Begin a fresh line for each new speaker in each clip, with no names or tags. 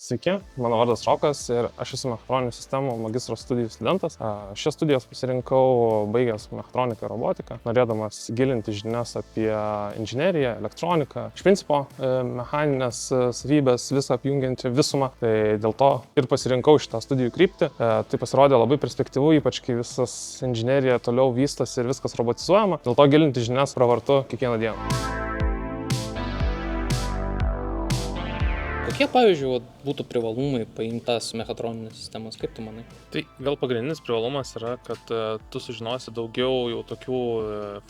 Sveiki, mano vardas Rokas ir aš esu mechatroninių sistemų magistro studijų studentas. Šias studijas pasirinkau baigęs mechatroniką ir robotiką, norėdamas gilinti žinias apie inžineriją, elektroniką. Iš principo, mechaninės savybės visą apjungiančią visumą. Tai dėl to ir pasirinkau šitą studijų kryptį. Tai pasirodė labai perspektyvu, ypač kai visas inžinerija toliau vystosi ir viskas robotizuojama. Dėl to gilinti žinias pravartu kiekvieną dieną.
Kokie, pavyzdžiui, būtų privalumai paimtas mechatroninės sistemos, kaip tu manai?
Tai gal pagrindinis privalumas yra, kad tu sužinosi daugiau jau tokių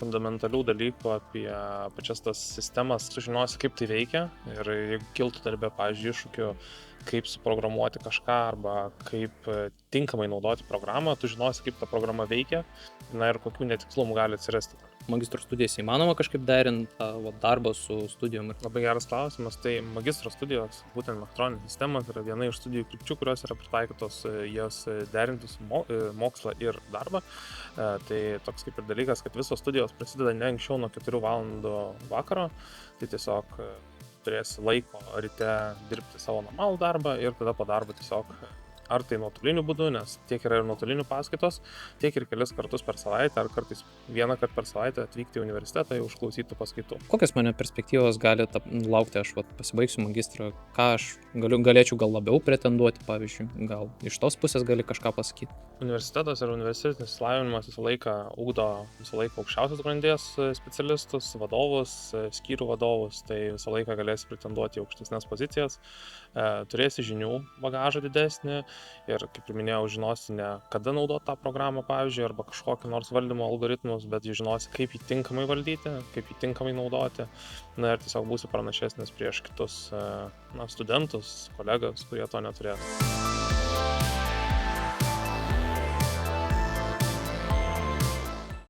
fundamentalių dalykų apie pačias tas sistemas, sužinosi, kaip tai veikia ir jeigu kiltų darbe, pavyzdžiui, iššūkių, kaip suprogramuoti kažką arba kaip tinkamai naudoti programą, tu žinosi, kaip ta programa veikia, na ir kokių netikslumų gali atsirasti.
Magistro studijas įmanoma kažkaip derinti darbą su studijom?
Labai geras klausimas. Tai magistro studijos, būtent mechatroninės sistemos, yra viena iš studijų krypčių, kurios yra pritaikytos jas derinti su mokslą ir darbą. Tai toks kaip ir dalykas, kad visos studijos prasideda ne anksčiau nuo 4 valandų vakaro, tai tiesiog turėsi laiko ryte dirbti savo normalų darbą ir tada po darbo tiesiog ar tai nuotoliniu būdu, nes tiek yra ir nuotolinių paskaitos, tiek ir kelis kartus per savaitę, ar kartais vieną kartą per savaitę atvykti į universitetą ir užklausyti paskaitų.
Kokios mane perspektyvos gali laukti, aš pasibaigsiu magistrą, ką aš galėčiau gal labiau pretenduoti, pavyzdžiui, gal iš tos pusės gali kažką pasakyti?
Universitetas ir universitetinis išsilavinimas visą laiką ugdo aukščiausios grandies specialistus, vadovus, skyrių vadovus, tai visą laiką galėsi pretenduoti į aukštesnes pozicijas, turėsi žinių bagažą didesnį. Ir, kaip ir minėjau, žinosi ne kada naudoti tą programą, pavyzdžiui, arba kažkokį nors valdymo algoritmus, bet žinosi, kaip jį tinkamai valdyti, kaip jį tinkamai naudoti. Na ir tiesiog būsi pranašesnis prieš kitus studentus, kolegas, kurie to neturės.